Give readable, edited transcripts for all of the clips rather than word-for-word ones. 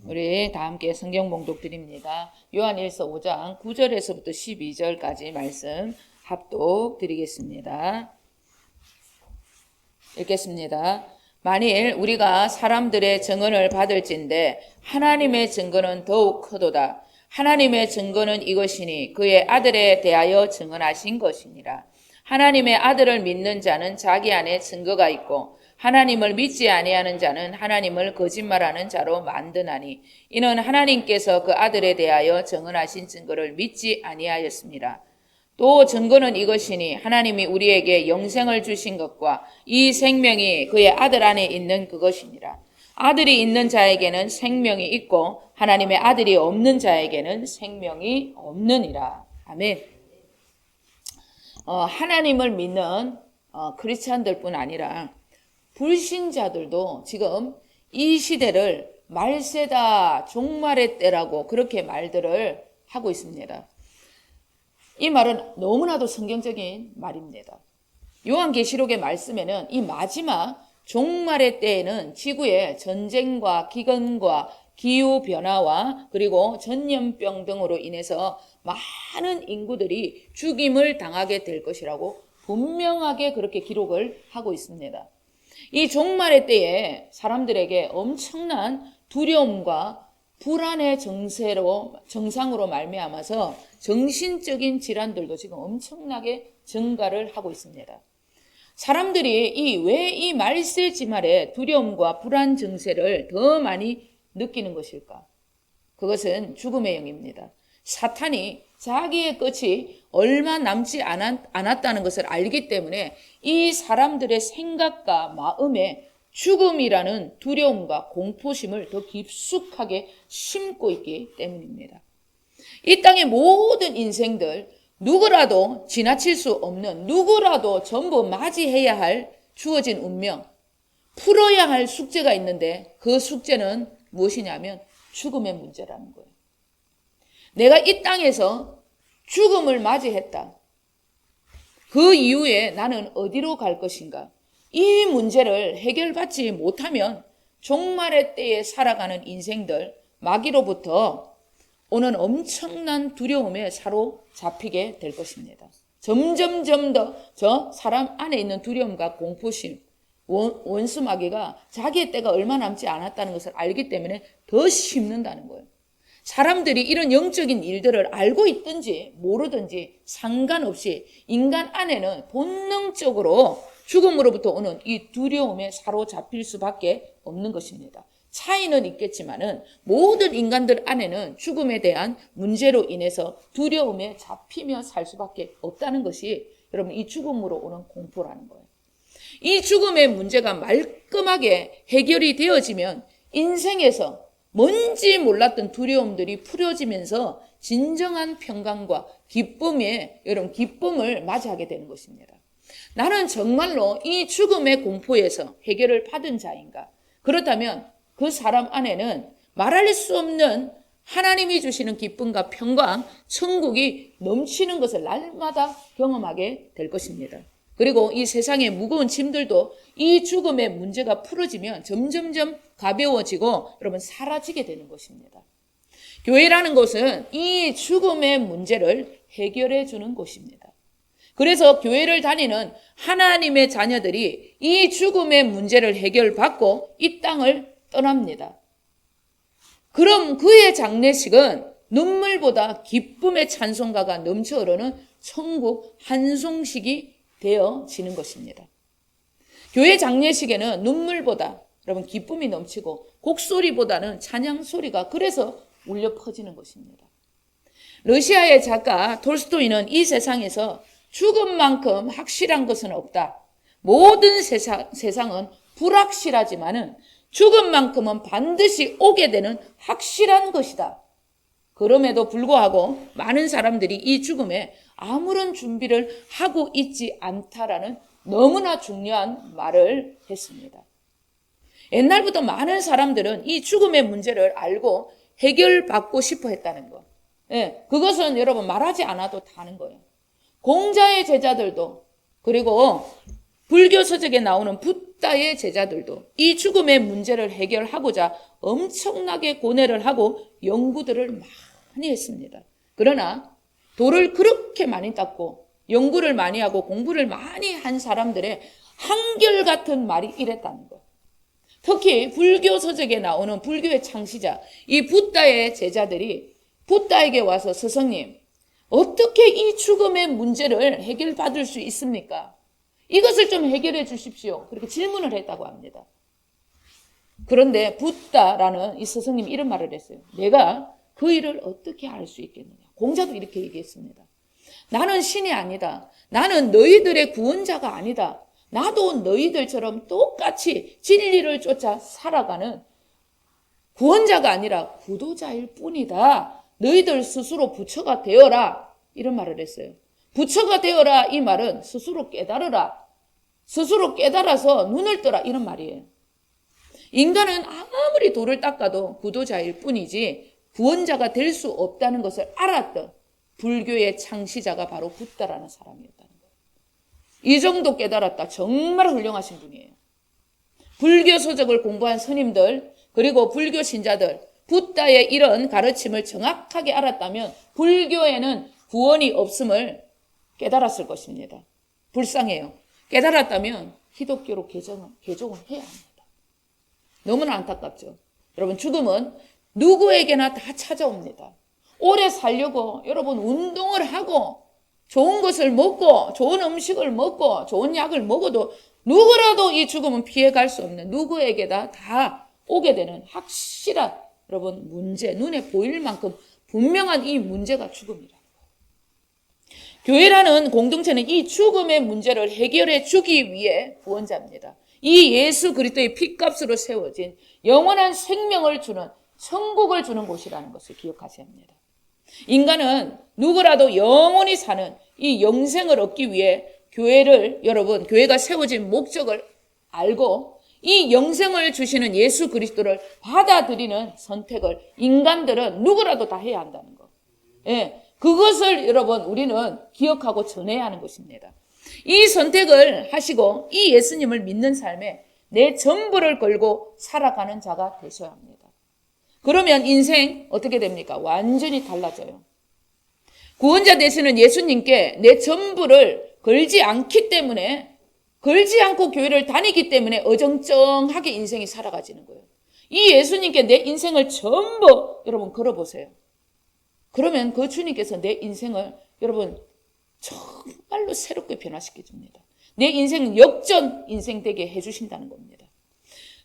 우리 다 함께 성경 봉독 드립니다. 요한일서 5장 9절에서부터 12절까지 말씀 합독 드리겠습니다. 읽겠습니다. 만일 우리가 사람들의 증언을 받을진대 하나님의 증거는 더욱 크도다. 하나님의 증거는 이것이니 그의 아들에 대하여 증언하신 것이니라. 하나님의 아들을 믿는 자는 자기 안에 증거가 있고 하나님을 믿지 아니하는 자는 하나님을 거짓말하는 자로 만드나니 이는 하나님께서 그 아들에 대하여 증언하신 증거를 믿지 아니하였습니다. 또 증거는 이것이니 하나님이 우리에게 영생을 주신 것과 이 생명이 그의 아들 안에 있는 그것이니라. 아들이 있는 자에게는 생명이 있고 하나님의 아들이 없는 자에게는 생명이 없느니라. 아멘. 하나님을 믿는 크리스찬들뿐 아니라 불신자들도 지금 이 시대를 말세다, 종말의 때라고 그렇게 말들을 하고 있습니다. 이 말은 너무나도 성경적인 말입니다. 요한계시록의 말씀에는 이 마지막 종말의 때에는 지구의 전쟁과 기근과 기후변화와 그리고 전염병 등으로 인해서 많은 인구들이 죽임을 당하게 될 것이라고 분명하게 그렇게 기록을 하고 있습니다. 이 종말의 때에 사람들에게 엄청난 두려움과 불안의 정상으로 말미암아서 정신적인 질환들도 지금 엄청나게 증가를 하고 있습니다. 사람들이 왜 이 말세지말에 두려움과 불안 증세를 더 많이 느끼는 것일까? 그것은 죽음의 영입니다. 사탄이 자기의 끝이 얼마 남지 않았다는 것을 알기 때문에 이 사람들의 생각과 마음에 죽음이라는 두려움과 공포심을 더 깊숙하게 심고 있기 때문입니다. 이 땅의 모든 인생들 누구라도 지나칠 수 없는, 누구라도 전부 맞이해야 할 주어진 운명, 풀어야 할 숙제가 있는데 그 숙제는 무엇이냐면 죽음의 문제라는 거예요. 내가 이 땅에서 죽음을 맞이했다. 그 이후에 나는 어디로 갈 것인가? 이 문제를 해결받지 못하면 종말의 때에 살아가는 인생들, 마귀로부터 오는 엄청난 두려움에 사로잡히게 될 것입니다. 점점점 더 저 사람 안에 있는 두려움과 공포심, 원수 마귀가 자기의 때가 얼마 남지 않았다는 것을 알기 때문에 더 심는다는 거예요. 사람들이 이런 영적인 일들을 알고 있든지 모르든지 상관없이 인간 안에는 본능적으로 죽음으로부터 오는 이 두려움에 사로잡힐 수밖에 없는 것입니다. 차이는 있겠지만은 모든 인간들 안에는 죽음에 대한 문제로 인해서 두려움에 잡히며 살 수밖에 없다는 것이 여러분 이 죽음으로 오는 공포라는 거예요. 이 죽음의 문제가 말끔하게 해결이 되어지면 인생에서 뭔지 몰랐던 두려움들이 풀어지면서 진정한 평강과 여러분 기쁨을 맞이하게 되는 것입니다. 나는 정말로 이 죽음의 공포에서 해결을 받은 자인가? 그렇다면 그 사람 안에는 말할 수 없는 하나님이 주시는 기쁨과 평강, 천국이 넘치는 것을 날마다 경험하게 될 것입니다. 그리고 이 세상의 무거운 짐들도 이 죽음의 문제가 풀어지면 점점점 가벼워지고 여러분 사라지게 되는 것입니다. 교회라는 곳은 이 죽음의 문제를 해결해 주는 곳입니다. 그래서 교회를 다니는 하나님의 자녀들이 이 죽음의 문제를 해결받고 이 땅을 떠납니다. 그럼 그의 장례식은 눈물보다 기쁨의 찬송가가 넘쳐 흐르는 천국 한송식이 되어지는 것입니다. 교회 장례식에는 눈물보다 여러분 기쁨이 넘치고 곡소리보다는 찬양 소리가 그래서 울려 퍼지는 것입니다. 러시아의 작가 톨스토이는 이 세상에서 죽음만큼 확실한 것은 없다. 모든 세상은 불확실하지만은 죽음만큼은 반드시 오게 되는 확실한 것이다. 그럼에도 불구하고 많은 사람들이 이 죽음에 아무런 준비를 하고 있지 않다라는 너무나 중요한 말을 했습니다. 옛날부터 많은 사람들은 이 죽음의 문제를 알고 해결받고 싶어 했다는 거. 그것은 여러분 말하지 않아도 다는 거예요. 공자의 제자들도 그리고 불교 서적에 나오는 붓다의 제자들도 이 죽음의 문제를 해결하고자 엄청나게 고뇌를 하고 연구들을 많이 했습니다. 그러나 돌을 그렇게 많이 닦고 연구를 많이 하고 공부를 많이 한 사람들의 한결같은 말이 이랬다는 거예요. 특히 불교 서적에 나오는 불교의 창시자 이 붓다의 제자들이 붓다에게 와서 스승님, 어떻게 이 죽음의 문제를 해결받을 수 있습니까? 이것을 좀 해결해 주십시오. 그렇게 질문을 했다고 합니다. 그런데 붓다라는 이 스승님이 이런 말을 했어요. 내가 그 일을 어떻게 알 수 있겠느냐. 공자도 이렇게 얘기했습니다. 나는 신이 아니다. 나는 너희들의 구원자가 아니다. 나도 너희들처럼 똑같이 진리를 쫓아 살아가는 구원자가 아니라 구도자일 뿐이다. 너희들 스스로 부처가 되어라. 이런 말을 했어요. 부처가 되어라 이 말은 스스로 깨달으라. 스스로 깨달아서 눈을 떠라 이런 말이에요. 인간은 아무리 돌을 닦아도 구도자일 뿐이지 구원자가 될 수 없다는 것을 알았던 불교의 창시자가 바로 붓다라는 사람이었다는 거예요. 이 정도 깨달았다. 정말 훌륭하신 분이에요. 불교 서적을 공부한 스님들 그리고 불교 신자들 붓다의 이런 가르침을 정확하게 알았다면 불교에는 구원이 없음을 깨달았을 것입니다. 불쌍해요. 깨달았다면 기독교로 개종을 해야 합니다. 너무나 안타깝죠. 여러분 죽음은 누구에게나 다 찾아옵니다. 오래 살려고 여러분 운동을 하고 좋은 것을 먹고 좋은 음식을 먹고 좋은 약을 먹어도 누구라도 이 죽음은 피해갈 수 없는 누구에게나 다 오게 되는 확실한 여러분 문제, 눈에 보일 만큼 분명한 이 문제가 죽음이라는 거예요. 교회라는 공동체는 이 죽음의 문제를 해결해 주기 위해 구원자입니다. 이 예수 그리스도의 피값으로 세워진 영원한 생명을 주는 천국을 주는 곳이라는 것을 기억하셔야 합니다. 인간은 누구라도 영원히 사는 이 영생을 얻기 위해 여러분 교회가 세워진 목적을 알고 이 영생을 주시는 예수 그리스도를 받아들이는 선택을 인간들은 누구라도 다 해야 한다는 거. 예, 그것을 여러분 우리는 기억하고 전해야 하는 것입니다. 이 선택을 하시고 이 예수님을 믿는 삶에 내 전부를 걸고 살아가는 자가 되셔야 합니다. 그러면 인생 어떻게 됩니까? 완전히 달라져요. 구원자 되시는 예수님께 내 전부를 걸지 않기 때문에 걸지 않고 교회를 다니기 때문에 어정쩡하게 인생이 살아가지는 거예요. 이 예수님께 내 인생을 전부 여러분 걸어보세요. 그러면 그 주님께서 내 인생을 여러분 정말로 새롭게 변화시켜 줍니다. 내 인생 역전 인생 되게 해주신다는 겁니다.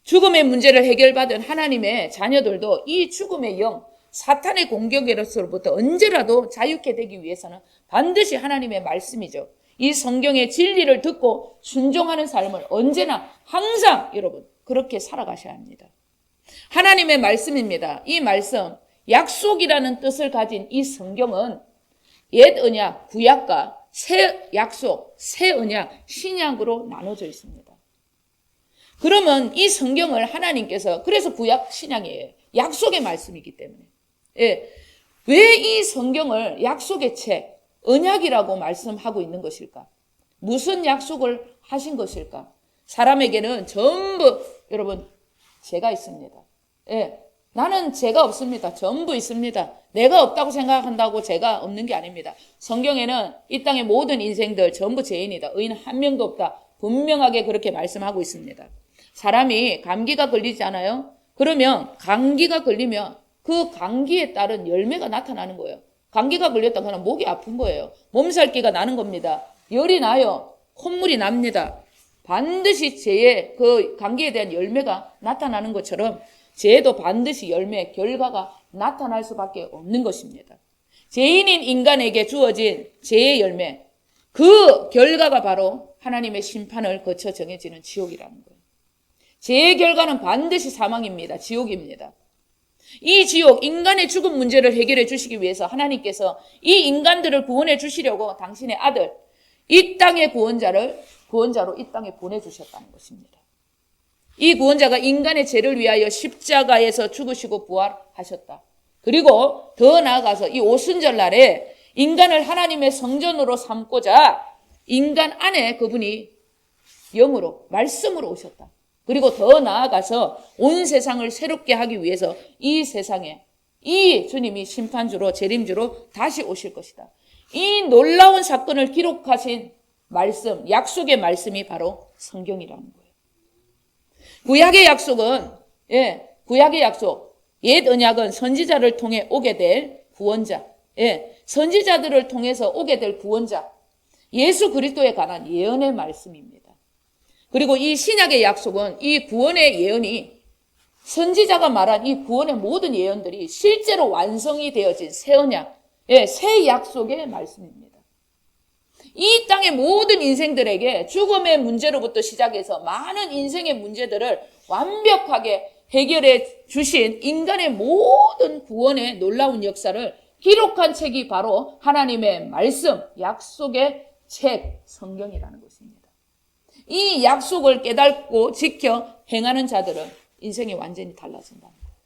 죽음의 문제를 해결받은 하나님의 자녀들도 이 죽음의 영, 사탄의 공격으로부터 언제라도 자유케 되기 위해서는 반드시 하나님의 말씀이죠. 이 성경의 진리를 듣고 순종하는 삶을 언제나 항상 여러분 그렇게 살아가셔야 합니다. 하나님의 말씀입니다. 이 말씀, 약속이라는 뜻을 가진 이 성경은 옛 언약, 구약과 새 약속, 새 언약, 신약으로 나눠져 있습니다. 그러면 이 성경을 하나님께서 그래서 구약 신약이에요. 약속의 말씀이기 때문에. 예. 왜 이 성경을 약속의 책, 언약이라고 말씀하고 있는 것일까? 무슨 약속을 하신 것일까? 사람에게는 전부 여러분 죄가 있습니다. 예. 나는 죄가 없습니다. 전부 있습니다. 내가 없다고 생각한다고 죄가 없는 게 아닙니다. 성경에는 이 땅의 모든 인생들 전부 죄인이다. 의인 한 명도 없다. 분명하게 그렇게 말씀하고 있습니다. 사람이 감기가 걸리지 않아요? 그러면 감기가 걸리면 그 감기에 따른 열매가 나타나는 거예요. 감기가 걸렸다 그러면 목이 아픈 거예요. 몸살기가 나는 겁니다. 열이 나요. 콧물이 납니다. 반드시 죄의 그 감기에 대한 열매가 나타나는 것처럼 죄도 반드시 열매, 결과가 나타날 수밖에 없는 것입니다. 죄인인 인간에게 주어진 죄의 열매, 그 결과가 바로 하나님의 심판을 거쳐 정해지는 지옥이라는 거예요. 죄의 결과는 반드시 사망입니다. 지옥입니다. 이 지옥, 인간의 죽음 문제를 해결해 주시기 위해서 하나님께서 이 인간들을 구원해 주시려고 당신의 아들, 이 땅의 구원자로 이 땅에 보내주셨다는 것입니다. 이 구원자가 인간의 죄를 위하여 십자가에서 죽으시고 부활하셨다. 그리고 더 나아가서 이 오순절날에 인간을 하나님의 성전으로 삼고자 인간 안에 그분이 영으로, 말씀으로 오셨다. 그리고 더 나아가서 온 세상을 새롭게 하기 위해서 이 세상에 이 주님이 심판주로 재림주로 다시 오실 것이다. 이 놀라운 사건을 기록하신 말씀, 약속의 말씀이 바로 성경이라는 거예요. 구약의 약속은, 구약의 약속, 옛 언약은 선지자를 통해 오게 될 구원자, 선지자들을 통해서 오게 될 구원자, 예수 그리스도에 관한 예언의 말씀입니다. 그리고 이 신약의 약속은 이 구원의 예언이 선지자가 말한 이 구원의 모든 예언들이 실제로 완성이 되어진 새 언약, 새 약속의 말씀입니다. 이 땅의 모든 인생들에게 죽음의 문제로부터 시작해서 많은 인생의 문제들을 완벽하게 해결해 주신 인간의 모든 구원의 놀라운 역사를 기록한 책이 바로 하나님의 말씀, 약속의 책, 성경이라는 것입니다. 이 약속을 깨닫고 지켜 행하는 자들은 인생이 완전히 달라진다는 거예요.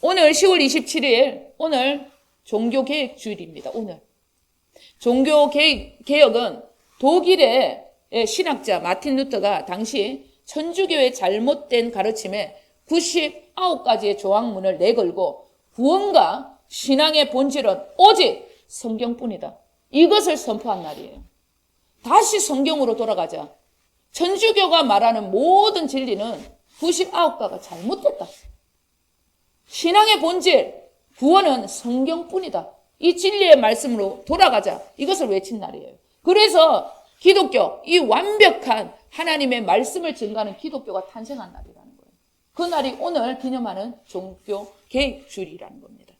오늘 10월 27일, 오늘 종교개혁 주일입니다. 오늘. 종교개혁은 독일의 신학자 마틴 루터가 당시 천주교의 잘못된 가르침에 99가지의 조항문을 내걸고 구원과 신앙의 본질은 오직 성경뿐이다. 이것을 선포한 날이에요. 다시 성경으로 돌아가자. 천주교가 말하는 모든 진리는 99가가 잘못됐다. 신앙의 본질, 구원은 성경뿐이다. 이 진리의 말씀으로 돌아가자. 이것을 외친 날이에요. 그래서 기독교, 이 완벽한 하나님의 말씀을 증거하는 기독교가 탄생한 날이라는 거예요. 그 날이 오늘 기념하는 종교개혁 주일이라는 겁니다.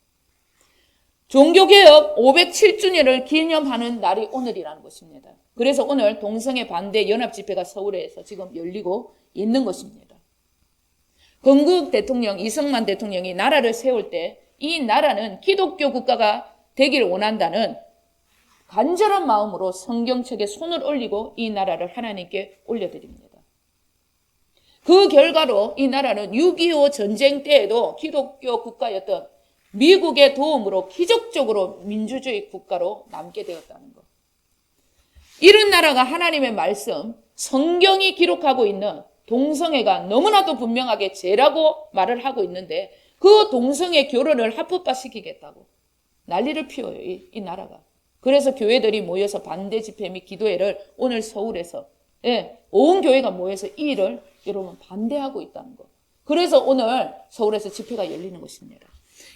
종교개혁 507주년을 기념하는 날이 오늘이라는 것입니다. 그래서 오늘 동성애 반대 연합집회가 서울에서 지금 열리고 있는 것입니다. 건국 대통령 이승만 대통령이 나라를 세울 때 이 나라는 기독교 국가가 되기를 원한다는 간절한 마음으로 성경책에 손을 올리고 이 나라를 하나님께 올려드립니다. 그 결과로 이 나라는 6.25 전쟁 때에도 기독교 국가였던 미국의 도움으로 기적적으로 민주주의 국가로 남게 되었다는 것. 이런 나라가 하나님의 말씀, 성경이 기록하고 있는 동성애가 너무나도 분명하게 죄라고 말을 하고 있는데 그 동성애 결혼을 합법화시키겠다고 난리를 피워요, 이 나라가. 그래서 교회들이 모여서 반대 집회 및 기도회를 오늘 서울에서 온 교회가 모여서 이 일을 여러분 반대하고 있다는 것. 그래서 오늘 서울에서 집회가 열리는 것입니다.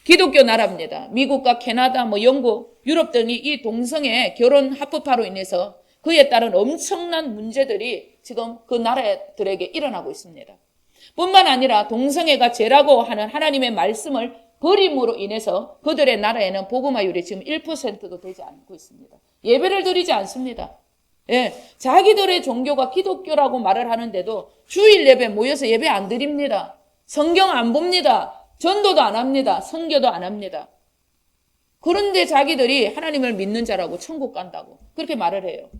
기독교 나라입니다. 미국과 캐나다, 영국, 유럽 등이 이 동성애 결혼 합법화로 인해서 그에 따른 엄청난 문제들이 지금 그 나라들에게 일어나고 있습니다. 뿐만 아니라 동성애가 죄라고 하는 하나님의 말씀을 버림으로 인해서 그들의 나라에는 복음화율이 지금 1%도 되지 않고 있습니다. 예배를 드리지 않습니다. 자기들의 종교가 기독교라고 말을 하는데도 주일 예배 모여서 예배 안 드립니다. 성경 안 봅니다. 전도도 안 합니다. 선교도 안 합니다. 그런데 자기들이 하나님을 믿는 자라고 천국 간다고 그렇게 말을 해요.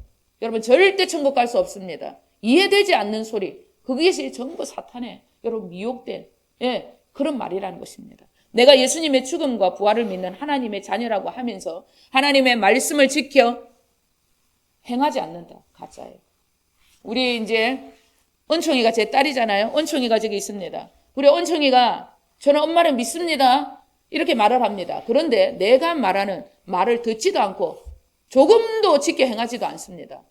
여러분 절대 천국 갈 수 없습니다. 이해되지 않는 소리. 그것이 전부 사탄의 여러분 미혹된 그런 말이라는 것입니다. 내가 예수님의 죽음과 부활을 믿는 하나님의 자녀라고 하면서 하나님의 말씀을 지켜 행하지 않는다. 가짜예요. 우리 이제 은총이가 제 딸이잖아요. 은총이가 저기 있습니다. 우리 은총이가 저는 엄마를 믿습니다. 이렇게 말을 합니다. 그런데 내가 말하는 말을 듣지도 않고 조금도 지켜 행하지도 않습니다.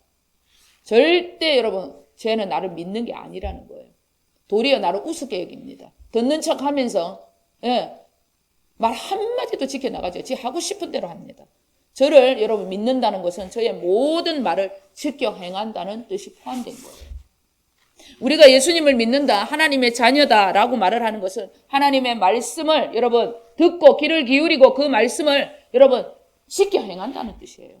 절대 여러분 쟤는 나를 믿는 게 아니라는 거예요. 도리어 나를 우습게 여깁니다. 듣는 척 하면서 말 한마디도 지켜나가죠. 지 하고 싶은 대로 합니다. 저를 여러분 믿는다는 것은 저의 모든 말을 지켜 행한다는 뜻이 포함된 거예요. 우리가 예수님을 믿는다, 하나님의 자녀다라고 말을 하는 것은 하나님의 말씀을 여러분 듣고 귀를 기울이고 그 말씀을 여러분 지켜 행한다는 뜻이에요.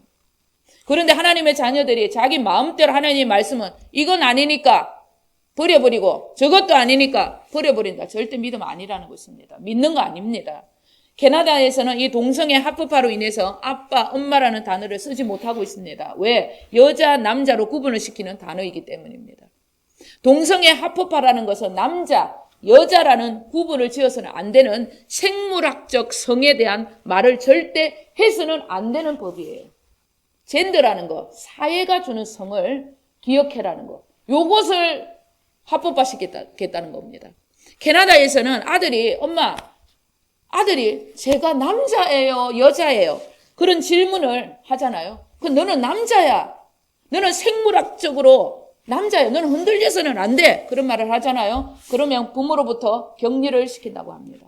그런데 하나님의 자녀들이 자기 마음대로 하나님의 말씀은 이건 아니니까 버려버리고 저것도 아니니까 버려버린다. 절대 믿음 아니라는 것입니다. 믿는 거 아닙니다. 캐나다에서는 이 동성애 합법화로 인해서 아빠, 엄마라는 단어를 쓰지 못하고 있습니다. 왜? 여자, 남자로 구분을 시키는 단어이기 때문입니다. 동성애 합법화라는 것은 남자, 여자라는 구분을 지어서는 안 되는 생물학적 성에 대한 말을 절대 해서는 안 되는 법이에요. 젠더라는 거, 사회가 주는 성을 기억해라는 거. 요것을 합법화시켰다는 겁니다. 캐나다에서는 아들이 제가 남자예요, 여자예요? 그런 질문을 하잖아요. 너는 남자야. 너는 생물학적으로 남자야. 너는 흔들려서는 안 돼. 그런 말을 하잖아요. 그러면 부모로부터 격리를 시킨다고 합니다.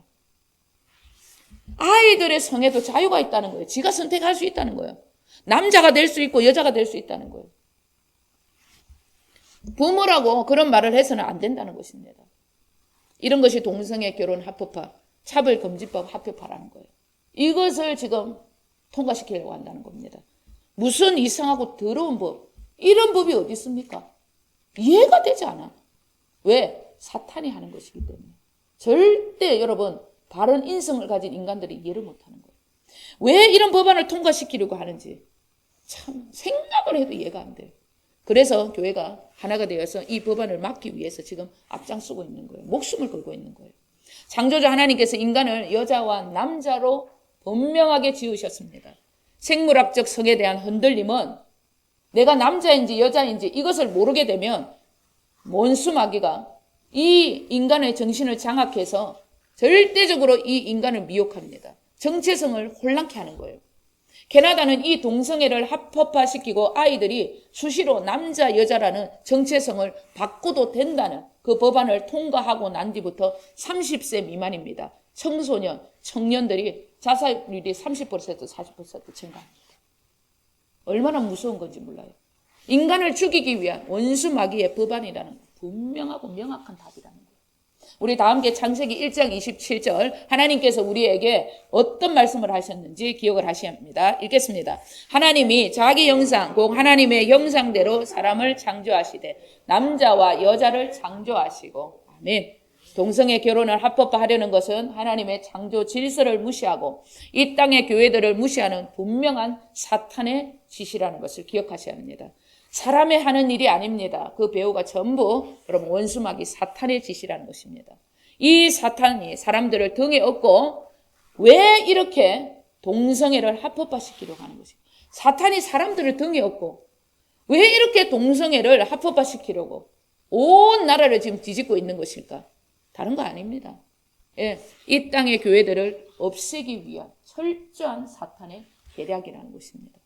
아이들의 성에도 자유가 있다는 거예요. 지가 선택할 수 있다는 거예요. 남자가 될 수 있고 여자가 될 수 있다는 거예요. 부모라고 그런 말을 해서는 안 된다는 것입니다. 이런 것이 동성애 결혼 합법화, 차별금지법 합법화라는 거예요. 이것을 지금 통과시키려고 한다는 겁니다. 무슨 이상하고 더러운 법, 이런 법이 어디 있습니까? 이해가 되지 않아. 왜? 사탄이 하는 것이기 때문에. 절대 여러분 바른 인성을 가진 인간들이 이해를 못하는 거예요. 왜 이런 법안을 통과시키려고 하는지 참 생각을 해도 이해가 안 돼요. 그래서 교회가 하나가 되어서 이 법안을 막기 위해서 지금 앞장서고 있는 거예요. 목숨을 걸고 있는 거예요. 창조자 하나님께서 인간을 여자와 남자로 분명하게 지으셨습니다. 생물학적 성에 대한 흔들림은 내가 남자인지 여자인지 이것을 모르게 되면 원수마귀가 이 인간의 정신을 장악해서 절대적으로 이 인간을 미혹합니다. 정체성을 혼란케 하는 거예요. 캐나다는 이 동성애를 합법화시키고 아이들이 수시로 남자, 여자라는 정체성을 바꿔도 된다는 그 법안을 통과하고 난 뒤부터 30세 미만입니다. 청소년, 청년들이 자살률이 30% 40% 증가합니다. 얼마나 무서운 건지 몰라요. 인간을 죽이기 위한 원수 마귀의 법안이라는 분명하고 명확한 답이라는 거예요. 우리 다 함께 창세기 1장 27절 하나님께서 우리에게 어떤 말씀을 하셨는지 기억을 하셔야 합니다. 읽겠습니다. 하나님이 자기 형상 곧 하나님의 형상대로 사람을 창조하시되 남자와 여자를 창조하시고 아멘. 동성애 결혼을 합법화하려는 것은 하나님의 창조 질서를 무시하고 이 땅의 교회들을 무시하는 분명한 사탄의 짓이라는 것을 기억하셔야 합니다. 사람의 하는 일이 아닙니다. 그 배우가 전부 여러분 원수마귀 사탄의 짓이라는 것입니다. 이 사탄이 사람들을 등에 업고 왜 이렇게 동성애를 합법화시키려고 하는 것입니까? 사탄이 사람들을 등에 업고 왜 이렇게 동성애를 합법화시키려고 온 나라를 지금 뒤집고 있는 것일까? 다른 거 아닙니다. 예, 이 땅의 교회들을 없애기 위한 철저한 사탄의 계략이라는 것입니다.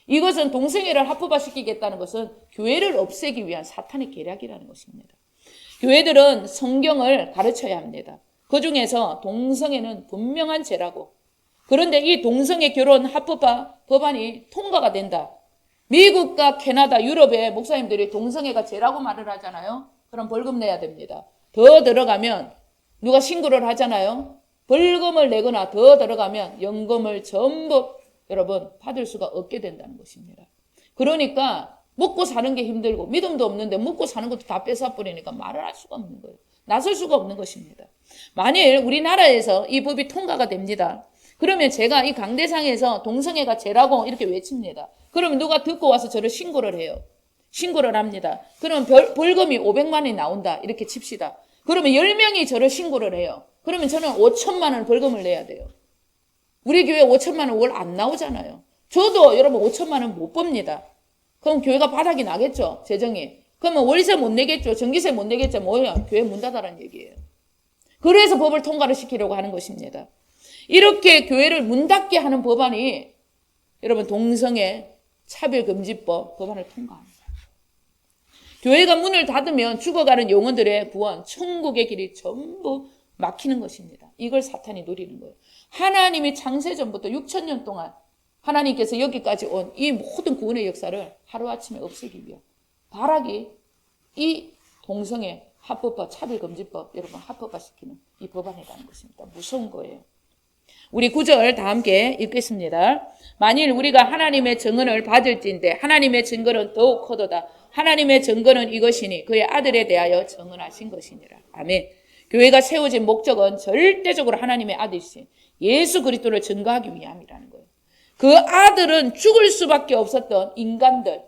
이것은 동성애를 합법화시키겠다는 것은 교회를 없애기 위한 사탄의 계략이라는 것입니다. 교회들은 성경을 가르쳐야 합니다. 그중에서 동성애는 분명한 죄라고. 그런데 이 동성애 결혼 합법화 법안이 통과가 된다. 미국과 캐나다, 유럽의 목사님들이 동성애가 죄라고 말을 하잖아요. 그럼 벌금 내야 됩니다. 더 들어가면 누가 신고를 하잖아요. 벌금을 내거나 더 들어가면 연금을 전부 여러분 받을 수가 없게 된다는 것입니다. 그러니까 먹고 사는 게 힘들고 믿음도 없는데 먹고 사는 것도 다 뺏어버리니까 말을 할 수가 없는 거예요. 나설 수가 없는 것입니다. 만일 우리나라에서 이 법이 통과가 됩니다. 그러면 제가 이 강대상에서 동성애가 죄라고 이렇게 외칩니다. 그러면 누가 듣고 와서 저를 신고를 해요. 신고를 합니다. 그러면 벌금이 500만 원이 나온다 이렇게 칩시다. 그러면 10명이 저를 신고를 해요. 그러면 저는 5천만 원 벌금을 내야 돼요. 우리 교회 5천만 원 월 안 나오잖아요. 저도 여러분 5천만 원 못 법니다. 그럼 교회가 바닥이 나겠죠, 재정이. 그러면 월세 못 내겠죠, 전기세 못 내겠죠. 뭐야, 교회 문 닫아라는 얘기예요. 그래서 법을 통과를 시키려고 하는 것입니다. 이렇게 교회를 문 닫게 하는 법안이 여러분 동성애 차별금지법 법안을 통과합니다. 교회가 문을 닫으면 죽어가는 영혼들의 구원, 천국의 길이 전부 막히는 것입니다. 이걸 사탄이 노리는 거예요. 하나님이 창세전부터 6,000년 동안 하나님께서 여기까지 온 이 모든 구원의 역사를 하루아침에 없애기 위해 발악이 이 동성애 합법화 차별금지법 여러분 합법화시키는 이 법안이라는 것입니다. 무서운 거예요. 우리 9절 다 함께 읽겠습니다. 만일 우리가 하나님의 증언을 받을진대 하나님의 증거는 더욱 커도다. 하나님의 증거는 이것이니 그의 아들에 대하여 증언하신 것이니라. 아멘. 교회가 세워진 목적은 절대적으로 하나님의 아들이신 예수 그리스도를 증거하기 위함이라는 거예요. 그 아들은 죽을 수밖에 없었던 인간들,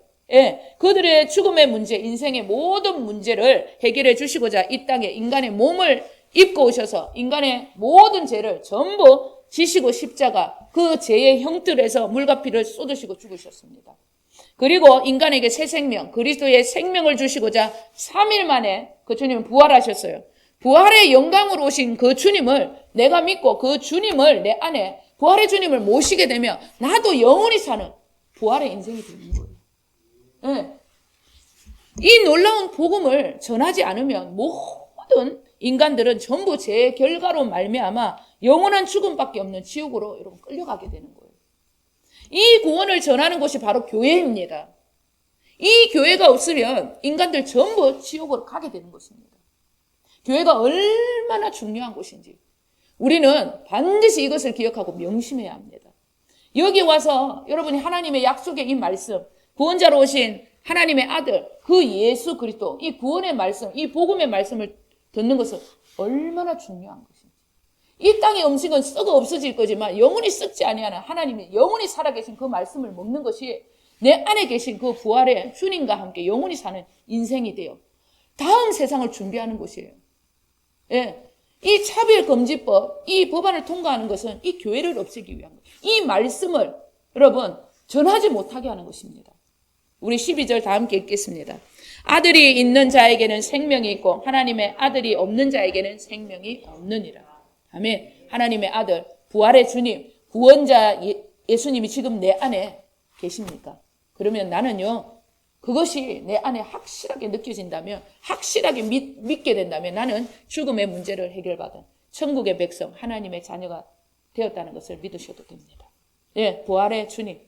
그들의 죽음의 문제, 인생의 모든 문제를 해결해 주시고자 이 땅에 인간의 몸을 입고 오셔서 인간의 모든 죄를 전부 지시고 십자가 그 죄의 형틀에서 물과 피를 쏟으시고 죽으셨습니다. 그리고 인간에게 새 생명, 그리스도의 생명을 주시고자 3일 만에 그 주님은 부활하셨어요. 부활의 영광으로 오신 그 주님을 내가 믿고 그 주님을 내 안에 부활의 주님을 모시게 되면 나도 영원히 사는 부활의 인생이 되는 거예요. 네. 이 놀라운 복음을 전하지 않으면 모든 인간들은 전부 제 결과로 말미암아 영원한 죽음밖에 없는 지옥으로 여러분 끌려가게 되는 거예요. 이 구원을 전하는 곳이 바로 교회입니다. 이 교회가 없으면 인간들 전부 지옥으로 가게 되는 것입니다. 교회가 얼마나 중요한 곳인지 우리는 반드시 이것을 기억하고 명심해야 합니다. 여기 와서 여러분이 하나님의 약속의 이 말씀, 구원자로 오신 하나님의 아들, 그 예수 그리스도, 이 구원의 말씀, 이 복음의 말씀을 듣는 것은 얼마나 중요한 것인지. 이 땅의 음식은 썩어 없어질 거지만 영원히 썩지 아니하는 하나님이 영원히 살아계신 그 말씀을 먹는 것이 내 안에 계신 그 부활의 주님과 함께 영원히 사는 인생이 되어 다음 세상을 준비하는 것이에요. 예. 이 차별금지법, 이 법안을 통과하는 것은 이 교회를 없애기 위한 거예요. 이 말씀을 여러분 전하지 못하게 하는 것입니다. 우리 12절 다 함께 읽겠습니다. 아들이 있는 자에게는 생명이 있고 하나님의 아들이 없는 자에게는 생명이 없느니라. 아멘. 하나님의 아들, 부활의 주님, 구원자 예수님이 지금 내 안에 계십니까? 그러면 나는요, 그것이 내 안에 확실하게 느껴진다면, 확실하게 믿게 된다면 나는 죽음의 문제를 해결받은 천국의 백성, 하나님의 자녀가 되었다는 것을 믿으셔도 됩니다. 예, 부활의 주님,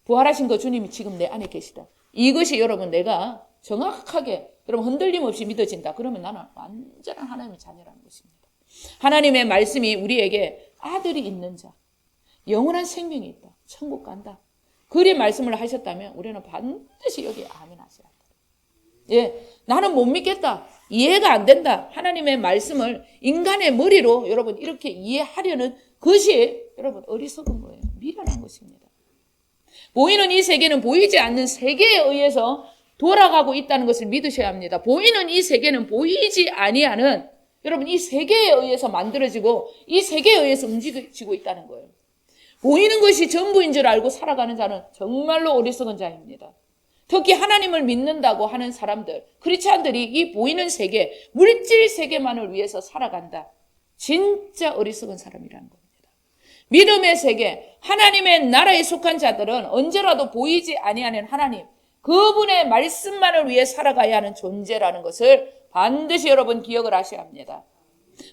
부활하신 그 주님이 지금 내 안에 계시다. 이것이 여러분 내가 정확하게 여러분 흔들림 없이 믿어진다. 그러면 나는 완전한 하나님의 자녀라는 것입니다. 하나님의 말씀이 우리에게 아들이 있는 자, 영원한 생명이 있다. 천국 간다. 그리 말씀을 하셨다면 우리는 반드시 여기에 아멘 하셔야 합니다. 예, 나는 못 믿겠다. 이해가 안 된다. 하나님의 말씀을 인간의 머리로 여러분 이렇게 이해하려는 것이 여러분 어리석은 거예요. 미련한 것입니다. 보이는 이 세계는 보이지 않는 세계에 의해서 돌아가고 있다는 것을 믿으셔야 합니다. 보이는 이 세계는 보이지 아니하는 여러분 이 세계에 의해서 만들어지고 이 세계에 의해서 움직이고 있다는 거예요. 보이는 것이 전부인 줄 알고 살아가는 자는 정말로 어리석은 자입니다. 특히 하나님을 믿는다고 하는 사람들, 크리스찬들이 이 보이는 세계, 물질 세계만을 위해서 살아간다. 진짜 어리석은 사람이라는 겁니다. 믿음의 세계, 하나님의 나라에 속한 자들은 언제라도 보이지 아니하는 하나님, 그분의 말씀만을 위해 살아가야 하는 존재라는 것을 반드시 여러분 기억을 하셔야 합니다.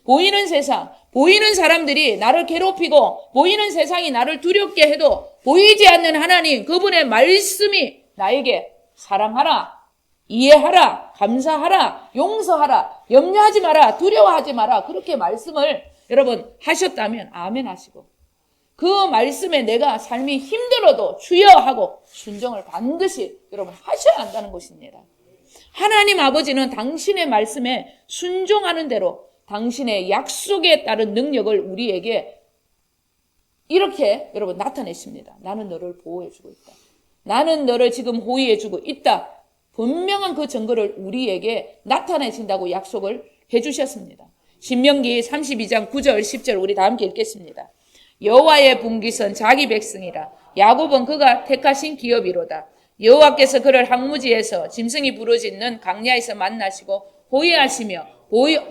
보이는 세상, 보이는 사람들이 나를 괴롭히고 보이는 세상이 나를 두렵게 해도 보이지 않는 하나님, 그분의 말씀이 나에게 사랑하라, 이해하라, 감사하라, 용서하라, 염려하지 마라, 두려워하지 마라 그렇게 말씀을 여러분 하셨다면 아멘 하시고 그 말씀에 내가 삶이 힘들어도 주여 하고 순종을 반드시 여러분 하셔야 한다는 것입니다. 하나님 아버지는 당신의 말씀에 순종하는 대로 당신의 약속에 따른 능력을 우리에게 이렇게 여러분 나타내십니다. 나는 너를 보호해주고 있다. 나는 너를 지금 호위해주고 있다. 분명한 그 증거를 우리에게 나타내신다고 약속을 해주셨습니다. 신명기 32장 9절 10절 우리 다 함께 읽겠습니다. 여호와의 분깃은 자기 백성이라 야곱은 그가 택하신 기업이로다. 여호와께서 그를 항무지에서 짐승이 부르짖는 강야에서 만나시고 호위하시며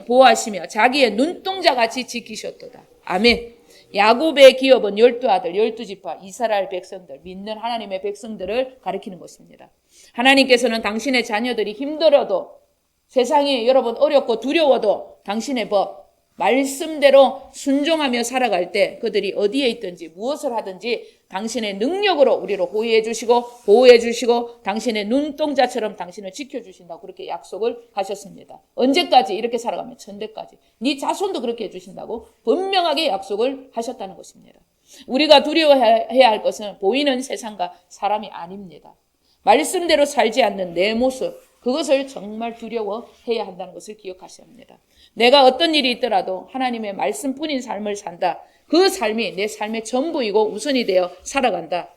보호하시며 자기의 눈동자같이 지키셨도다. 아멘. 야곱의 기업은 12아들 12지파 이스라엘 백성들 믿는 하나님의 백성들을 가리키는 것입니다. 하나님께서는 당신의 자녀들이 힘들어도 세상이 여러분 어렵고 두려워도 당신의 법 말씀대로 순종하며 살아갈 때 그들이 어디에 있든지 무엇을 하든지 당신의 능력으로 우리를 호위해 주시고 보호해 주시고 당신의 눈동자처럼 당신을 지켜주신다고 그렇게 약속을 하셨습니다. 언제까지 이렇게 살아가면 천대까지 네 자손도 그렇게 해주신다고 분명하게 약속을 하셨다는 것입니다. 우리가 두려워해야 할 것은 보이는 세상과 사람이 아닙니다. 말씀대로 살지 않는 내 모습 그것을 정말 두려워해야 한다는 것을 기억하셔야 합니다. 내가 어떤 일이 있더라도 하나님의 말씀뿐인 삶을 산다. 그 삶이 내 삶의 전부이고 우선이 되어 살아간다.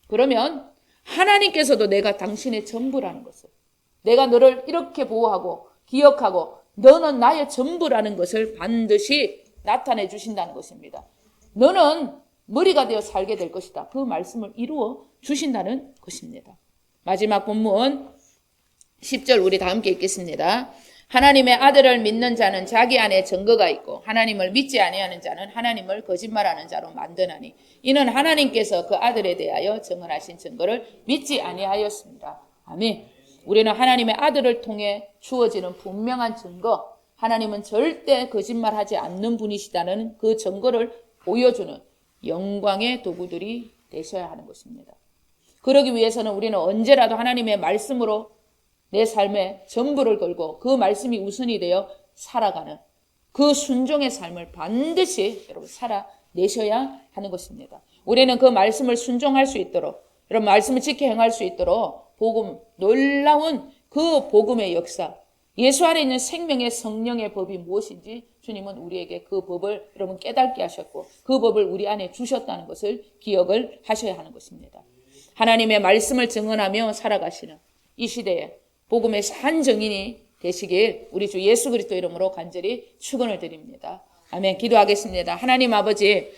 그러면 하나님께서도 내가 당신의 전부라는 것을 내가 너를 이렇게 보호하고 기억하고 너는 나의 전부라는 것을 반드시 나타내 주신다는 것입니다. 너는 머리가 되어 살게 될 것이다. 그 말씀을 이루어 주신다는 것입니다. 마지막 본문 10절 우리 다 함께 읽겠습니다. 하나님의 아들을 믿는 자는 자기 안에 증거가 있고 하나님을 믿지 아니하는 자는 하나님을 거짓말하는 자로 만드나니 이는 하나님께서 그 아들에 대하여 증언하신 증거를 믿지 아니하였습니다. 아멘. 우리는 하나님의 아들을 통해 주어지는 분명한 증거, 하나님은 절대 거짓말하지 않는 분이시다는 그 증거를 보여주는 영광의 도구들이 되셔야 하는 것입니다. 그러기 위해서는 우리는 언제라도 하나님의 말씀으로 내 삶에 전부를 걸고 그 말씀이 우선이 되어 살아가는 그 순종의 삶을 반드시 여러분 살아내셔야 하는 것입니다. 우리는 그 말씀을 순종할 수 있도록, 여러분 말씀을 지켜 행할 수 있도록 복음, 놀라운 그 복음의 역사, 예수 안에 있는 생명의 성령의 법이 무엇인지 주님은 우리에게 그 법을 여러분 깨닫게 하셨고 그 법을 우리 안에 주셨다는 것을 기억을 하셔야 하는 것입니다. 하나님의 말씀을 증언하며 살아가시는 이 시대에 복음의 산 증인이 되시길 우리 주 예수 그리스도 이름으로 간절히 축원을 드립니다. 아멘. 기도하겠습니다. 하나님 아버지,